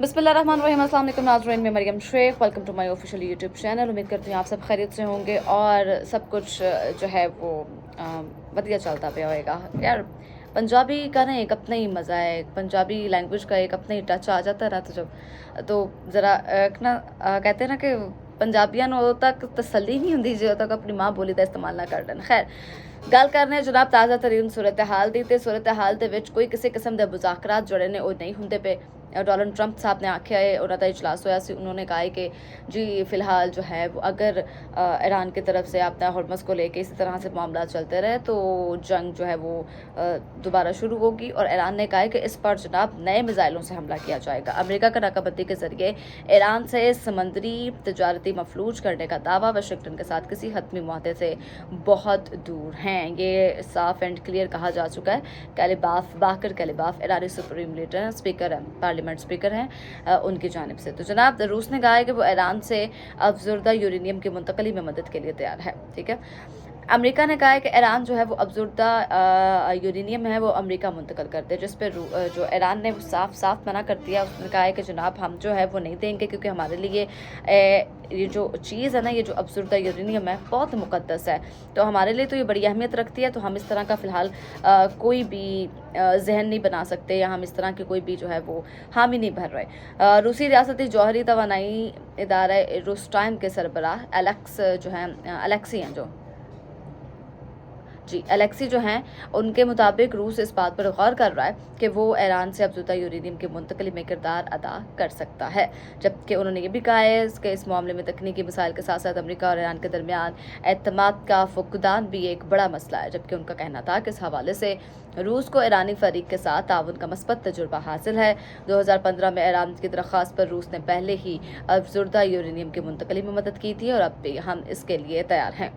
बिस्मिल्लाहिर्रहमानिर्रहीम। अस्सलाम वालेकुम नाज़रीन, मैं Maryam Sheikh. Welcome to my official YouTube channel. उम्मीद करती हूँ आप सब खैरियत से होंगे और सब कुछ जो है वो वधिया चलता पे होएगा। यार पंजाबी का ना एक अपना ही मज़ा है, पंजाबी लैंग्वेज का एक अपना ही टच आ जाता है ना, तो ज़रा कहते हैं ना कि पंजाबियां ਨੂੰ ਉਦੋਂ तक तसल्ली नहीं ਹੁੰਦੀ ਜਦੋਂ तक अपनी माँ बोली ਦਾ इस्तेमाल ना कर ਲੈਣ। खैर ਗੱਲ ਕਰਨੇ ਜਨਾਬ ਤਾਜ਼ਾ ਤਰੀਨ ਸੂਰਤ ਹਾਲ ਦੀ ਤੇ ਸੂਰਤ ਹਾਲ ਦੇ ਵਿੱਚ ਕੋਈ ਕਿਸੇ ਕਿਸਮ ਦੇ ਮੁਜ਼ਾਕਰਾਤ ਜਿਹੜੇ ਨੇ ਉਹ ਨਹੀਂ ਹੁੰਦੇ ਪਏ। डोनाल्ड ट्रंप साहब ने आख्या है, उन्होंने इजलास होया सी, उन्होंने कहा है कि जी फ़िलहाल जो है वो अगर ईरान की तरफ से अपना हरमस को लेके इसी तरह से मामला चलते रहे तो जंग जो है वो दोबारा शुरू होगी। और ईरान ने कहा है कि इस पर जनाब नए मिज़ाइलों से हमला किया जाएगा। अमेरिका का नाकाबंदी के ज़रिए ईरान से समंदरी तजारती मफलूज करने का दावा वाशिंगटन के साथ किसी हतमी मुआहदे से बहुत दूर हैं। ये साफ एंड क्लियर कहा जा चुका है। बाकर कैलिबाफ ईरानी सुप्रीम लीडर स्पीकर हैं, पार्लियामेंट स्पीकर हैं, उनकी जानिब से। तो जनाब रूस ने कहा है कि वो ईरान से अफजुर्दा यूरेनियम की मुंतकली में मदद के लिए तैयार है। ठीक है, अमेरिका ने कहा है कि ईरान जो है वो अफजुर्दा यूरेनियम है वो अमेरिका मुंतकल करते हैं, जिस पर जो ईरान ने साफ साफ मना कर दिया। उसने कहा है कि जनाब हम जो है वो नहीं देंगे, क्योंकि हमारे लिए ये जो चीज़ है ना, ये जो अफजुर्दा यूरेनियम है बहुत मुक़द्दस है, तो हमारे लिए तो ये बड़ी अहमियत रखती है। तो हम इस तरह का फ़िलहाल कोई भी जहन नहीं बना सकते, या हम इस तरह के कोई भी जो है वो हामी नहीं भर रहे। रूसी रियासती जौहरी तवानाई इदारा रोस्टाइम के सरबराह अलेक्सी हैं अलेक्सी जो हैं, उनके मुताबिक रूस इस बात पर गौर कर रहा है कि वो ईरान से अफजुर्दा यूरेनियम की मुंतकली में किरदार अदा कर सकता है। जबकि उन्होंने ये भी कहा है कि इस मामले में तकनीकी मसाइल के साथ साथ अमेरिका और ईरान के दरमियान एतमाद का फुकदान भी एक बड़ा मसला है। जबकि उनका कहना था कि इस हवाले से रूस को ईरानी फरीक के साथ ताउन का मस्बत तजुर्बा हासिल है। 2015 में ईरान की दरख्वास्त पर रूस ने पहले ही अफजुर्दा यूरेनियम की मुंतकली में मदद की थी, और अब भी हम इसके लिए तैयार हैं।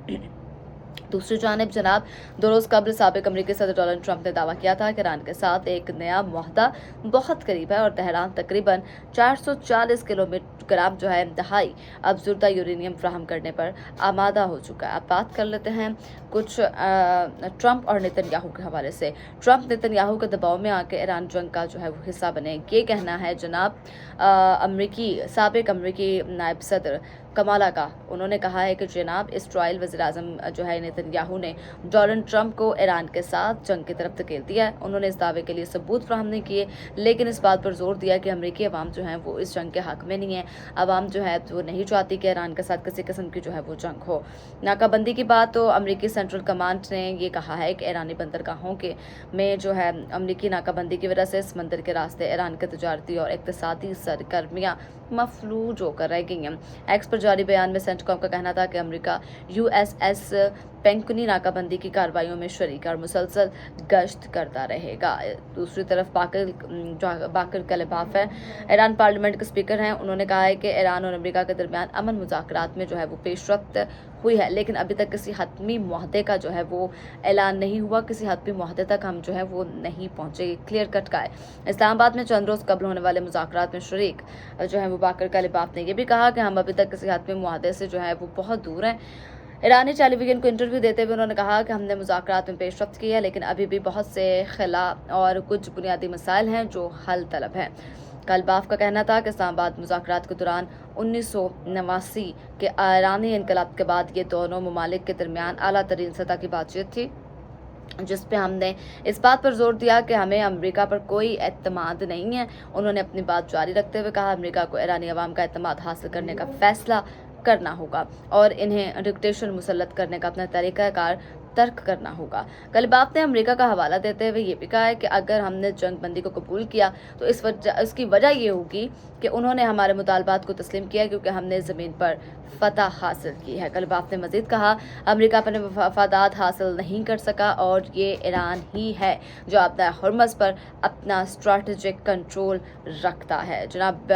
दूसरी जानिब जनाब 2 रोज़ कबल साबिक अमरीकी सदर डोनाल्ड ट्रंप ने दावा किया था कि ईरान के साथ एक नया मुआहदा बहुत करीब है और तेहरान तकरीबन 440 किलोग्राम जो है इंतहाई अफजुर्दा यूरेनियम फ्राहम करने पर आमादा हो चुका है। अब बात कर लेते हैं कुछ ट्रंप और नेतन्याहू के हवाले से। ट्रंप नेतन्याहू के दबाव में आके ईरान जंग का जो है वो हिस्सा बने, ये कहना है जनाब साबिक अमरीकी नायब सदर कमाला का। उन्होंने कहा है कि जनाब इसराइल वज़ीर आज़म जो है नेतन्याहू ने डोनाल्ड ट्रंप को ईरान के साथ जंग की तरफ धकेल दिया है। उन्होंने इस दावे के लिए सबूत फ्राहम नहीं किए, लेकिन इस बात पर जोर दिया कि अमरीकी अवाम जो है वो इस जंग के हक में नहीं है। अवाम जो है वो नहीं चाहती कि ईरान के साथ किसी किस्म की जो है वो जंग हो। नाकाबंदी की बात तो अमरीकी सेंट्रल कमांड ने ये कहा है कि ईरानी बंदरगाहों के में जो है अमरीकी नाकाबंदी की वजह से समंदर के रास्ते ईरान के तजारती और इक़्तिसादी सरगर्मियाँ मफलूज होकर रह गई हैं। एक्स पर जारी बयान में सेंटकॉम का कहना था कि अमेरिका USS पेंकुनी नाकाबंदी की कार्रवाइयों में शरीक और मुसलसल गश्त करता रहेगा। दूसरी तरफ बाकर कैलिबाफ है, ईरान पार्लियामेंट के स्पीकर हैं। उन्होंने कहा है कि ईरान और अमेरिका के दरमियान अमन मुज़ाकरात में जो है वो पेशरफ्त हुई है, लेकिन अभी तक किसी हतमी मुआहदे का जो है वो ऐलान नहीं हुआ। किसी हतमी मुआहदे तक हम जो है वो नहीं पहुँचे, क्लियर कट का है। इस्लामाबाद में चंद रोज़ कबल होने वाले मुज़ाकरात में शरीक जो है वो बाकर कैलिबाफ ने यह भी कहा कि हम अभी तक किसी हतमी मुआहदे से जो है वो बहुत दूर हैं। ईरानी टेलीविजन को इंटरव्यू देते हुए उन्होंने कहा कि हमने मुज़ाकरात में पेशरफ्त की है, लेकिन अभी भी बहुत से खिला और कुछ बुनियादी मसाइल हैं जो हल तलब हैं। कैलिबाफ का कहना था कि इस्लामाबाद मुज़ाकरात के दौरान 1989 के ईरानी इनकलाब के बाद ये दोनों ममालिक के दरमियान आला तरीन सतह की बातचीत थी, जिस पे हमने इस बात पर जोर दिया कि हमें अमेरिका पर कोई एतमाद नहीं है। उन्होंने अपनी बात जारी रखते हुए कहा अमेरिका को ईरानी अवाम का एतमाद हासिल करने का फैसला करना होगा और इन्हें डिक्टेशन मुसल्लत करने का अपना तरीक़ाकार तर्क करना होगा। कैलिबाफ ने अमेरिका का हवाला देते हुए ये भी कहा है कि अगर हमने जंग बंदी को कबूल किया तो इसकी वजह ये होगी कि उन्होंने हमारे मुतालबात को तस्लीम किया, क्योंकि हमने ज़मीन पर फतह हासिल की है। कैलिबाफ ने मज़ीद कहा अमेरिका अपने मफादात हासिल नहीं कर सका और ये ईरान ही है जो अपना हरमस पर अपना स्ट्रैटेजिक कंट्रोल रखता है। जनाब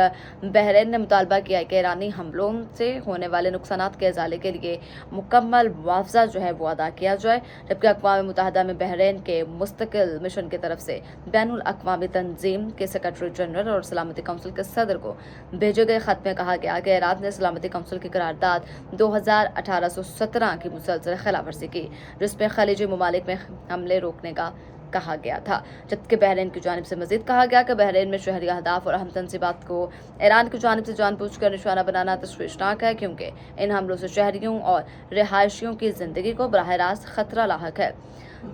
बहरीन ने मुतालबा किया है कि ईरानी हमलों से होने वाले नुकसानात के इजाले के लिए मुकम्मल मुआवजा जो है वो अदा किया जाए। जबकि अक़वाम मुत्तहिदा में बहरीन के मुस्तकिल मिशन की तरफ से बैनुल अक़वामी तंजीम के सेक्रेटरी जनरल और सलामती काउंसिल के सदर को भेजे गए ख़त में कहा गया कि ईरान ने सलामती काउंसिल की करारदाद 1817 की मुसलसल खिलाफवर्जी की, जिसमें खलीजी ममालिक में हमले रोकने का कहा गया था, जबकि बहरीन की जानिब से मजीद कहा गया कि बहरीन में शहरी अहदाफ और अहम तंजीबात को ईरान की जानिब से जानबूझकर निशाना बनाना तशवीशनाक है, क्योंकि इन हमलों से शहरियों और रिहायशियों की ज़िंदगी को बराह रास्त खतरा लाहक है।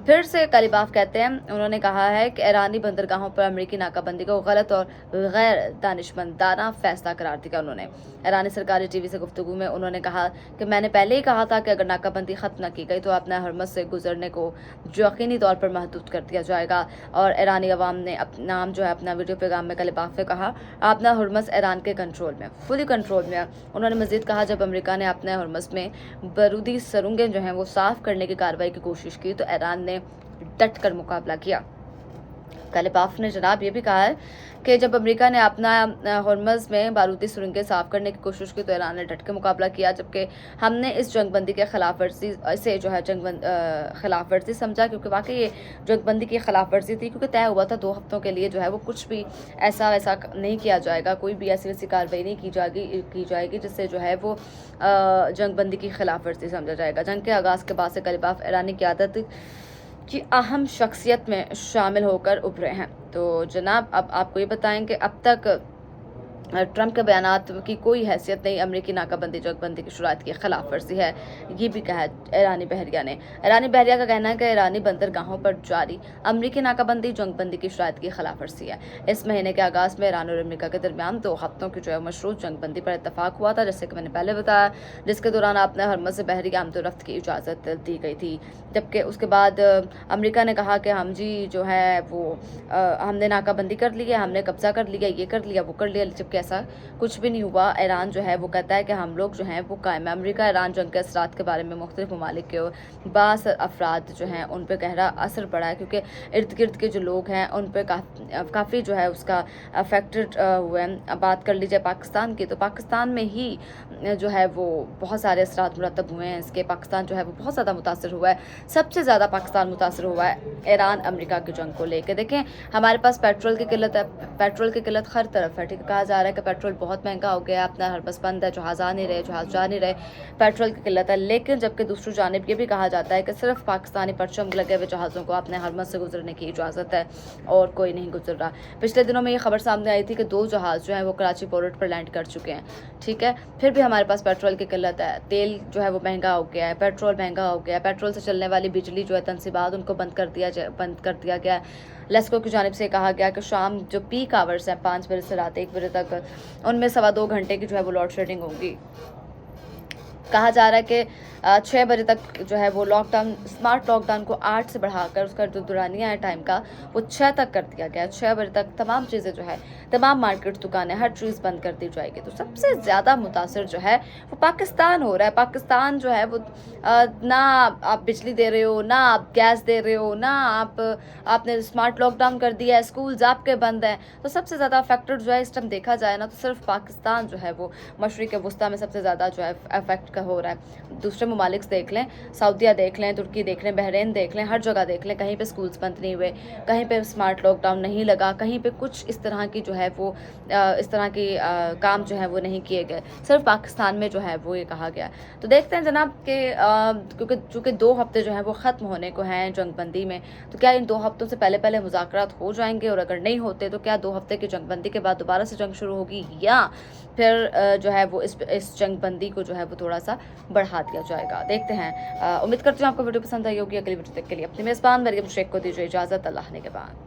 फिर से कलिबाफ कहते हैं, उन्होंने कहा है कि ईरानी बंदरगाहों पर अमेरिकी नाकाबंदी को गलत और गैर दानिशमंदाना फैसला करार दिया। उन्होंने ईरानी सरकारी टीवी से गुफ्तगू में उन्होंने कहा कि मैंने पहले ही कहा था कि अगर नाकाबंदी ख़त्म न की गई तो अपना हरमज़ से गुजरने को यकीनी तौर पर महदूद कर दिया जाएगा। और ईरानी अवाम ने अपना वीडियो पैगाम में कलिबाफ में कहा, अपना हरमज़ ईरान के कंट्रोल में, फुली कंट्रोल में। उन्होंने मज़ीद कहा, जब अमेरिका ने अपने हरमज़ में बारूदी सुरंगें वो साफ़ करने की कार्रवाई की कोशिश की तो ईरान ने डट कर मुकाबला किया। कलिबाफ ने जनाब ये भी कहा है कि जब अमेरिका ने अपना हरमज़ में बारूदी सुरंगें साफ़ करने की कोशिश की तो ईरान ने डट के मुकाबला किया, जबकि हमने इस जंगबंदी के खिलाफ वर्जी से खिलाफ वर्जी समझा, क्योंकि वाकई ये जंगबंदी की खिलाफ वर्जी थी, क्योंकि तय हुआ था 2 हफ्तों के लिए वो कुछ भी ऐसा वैसा नहीं किया जाएगा, कोई भी ऐसी वैसी कार्रवाई नहीं की जाएगी जिससे वो जंगबंदी की खिलाफ वर्जी समझा जाएगा। जंग के आगाज़ के बाद से कलिबाफ ईरानी क़यादत की अहम शख्सियत में शामिल होकर उभरे हैं। तो जनाब अब आपको ये बताएं कि अब तक ट्रंप के बयानात की कोई हैसियत नहीं, अमेरिकी नाकाबंदी जंगबंदी की शुरुआत की खिलाफ वर्जी है, ये भी कहा है ईरानी बहरिया ने। ईरानी बहरिया का कहना है कि ईरानी बंदरगाहों पर जारी अमेरिकी नाकाबंदी जंगबंदी की शुरुआत की खिलाफ वर्जी है। इस महीने के आगाज़ में ईरान और अमेरिका के दरमियान 2 हफ्तों की मशरूत जंगबंदी पर इतफाक हुआ था, जैसे कि मैंने पहले बताया, जिसके दौरान अपने हरमज़ से बहरी आमद रफ्त की इजाज़त दी गई थी। जबकि उसके बाद अमेरिका ने कहा कि हम हमने नाकाबंदी कर ली है, हमने कब्ज़ा कर लिया, ये कर लिया, वो कर लिया, जबकि ऐसा कुछ भी नहीं हुआ। ईरान वो कहता है कि हम लोग वो कायम है। अमेरिका ईरान जंग के असरात के बारे में मुख्तलिफ ममालिक के बास अफराद उन पर गहरा असर पड़ा है, क्योंकि इर्द गिर्द के जो लोग हैं उन पर काफ़ी उसका अफेक्टेड हुए हैं। अब बात कर लीजिए पाकिस्तान की, तो पाकिस्तान में ही वो बहुत सारे असरात मुरतब हुए हैं इसके। पाकिस्तान वो बहुत ज़्यादा मुतासर हुआ है, सबसे ज़्यादा पाकिस्तान मुतासर हुआ है ईरान अमेरिका की जंग को लेकर। देखें, हमारे पास पेट्रोल की किल्लत है, पेट्रोल की किल्लत हर तरफ है, ठीक है। कहा जा रहा है कि पेट्रोल बहुत महंगा हो गया, अपना हरबस बंद है, जहाज़ आ नहीं रहे, जहाज़ जा नहीं रहे, पेट्रोल की किल्लत है। लेकिन जबकि दूसरी जानिब ये भी कहा जाता है कि सिर्फ पाकिस्तानी परचम लगे हुए जहाज़ों को अपने हरमज़ से गुजरने की इजाज़त है और कोई नहीं गुजर रहा। पिछले दिनों में ये खबर सामने आई थी कि 2 जहाज़ वो कराची पोर्ट पर लैंड कर चुके हैं, ठीक है। फिर भी हमारे पास पेट्रोल की किल्लत है, तेल वो महंगा हो गया है, पेट्रोल महंगा हो गया है, पेट्रोल से चलने वाली बिजली तनसीबात उनको बंद कर दिया गया है। लेस्को की जानिब से कहा गया कि शाम जो पीक आवर्स हैं 5 बजे से रात 1 बजे तक, उनमें 2.25 घंटे की वो लोड शेडिंग होगी। कहा जा रहा है कि 6 बजे तक वो लॉकडाउन, स्मार्ट लॉकडाउन को 8 से बढ़ाकर उसका जो दुरानिया है टाइम का वो 6 तक कर दिया गया है। 6 बजे तक तमाम चीज़ें तमाम मार्केट, दुकानें, हर चीज़ बंद कर दी जाएगी। तो सबसे ज़्यादा मुतासर वो पाकिस्तान हो रहा है। पाकिस्तान वो ना आप बिजली दे रहे हो, ना आप गैस दे रहे हो, ना आपने स्मार्ट लॉकडाउन कर दिया है, स्कूल्स आपके बंद हैं। तो सबसे ज़्यादा अफेक्टेड इस टाइम देखा जाए ना तो सिर्फ पाकिस्तान वो मशरिक़ वस्ता में सबसे ज़्यादा अफेक्ट का हो रहा है। दूसरे ममालिक देख लें, सऊदीया देख लें, तुर्की देख लें, बहरीन देख लें, हर जगह देख लें, कहीं पे स्कूल्स बंद नहीं हुए, कहीं पे स्मार्ट लॉकडाउन नहीं लगा, कहीं पे कुछ इस तरह की इस तरह की काम वो नहीं किए गए। सिर्फ पाकिस्तान में वो ये कहा गया। तो देखते हैं जनाब कि क्योंकि चूँकि 2 हफ्ते वो ख़त्म होने को हैं जंगबंदी में, तो क्या इन 2 हफ्तों से पहले मुज़ाकरात हो जाएंगे, और अगर नहीं होते तो क्या 2 हफ्ते की जंगबंदी के बाद दोबारा से जंग शुरू होगी, या फिर वो इस जंगबंदी को वो थोड़ा सा बढ़ा दिया जाएगा। देखते हैं। उम्मीद करती हूँ आपको वीडियो पसंद आई होगी। अगली वीडियो तक के लिए अपनी मेज़बान मरियम शेख को दीजिए इजाज़त। अल्लाह ने के बाद।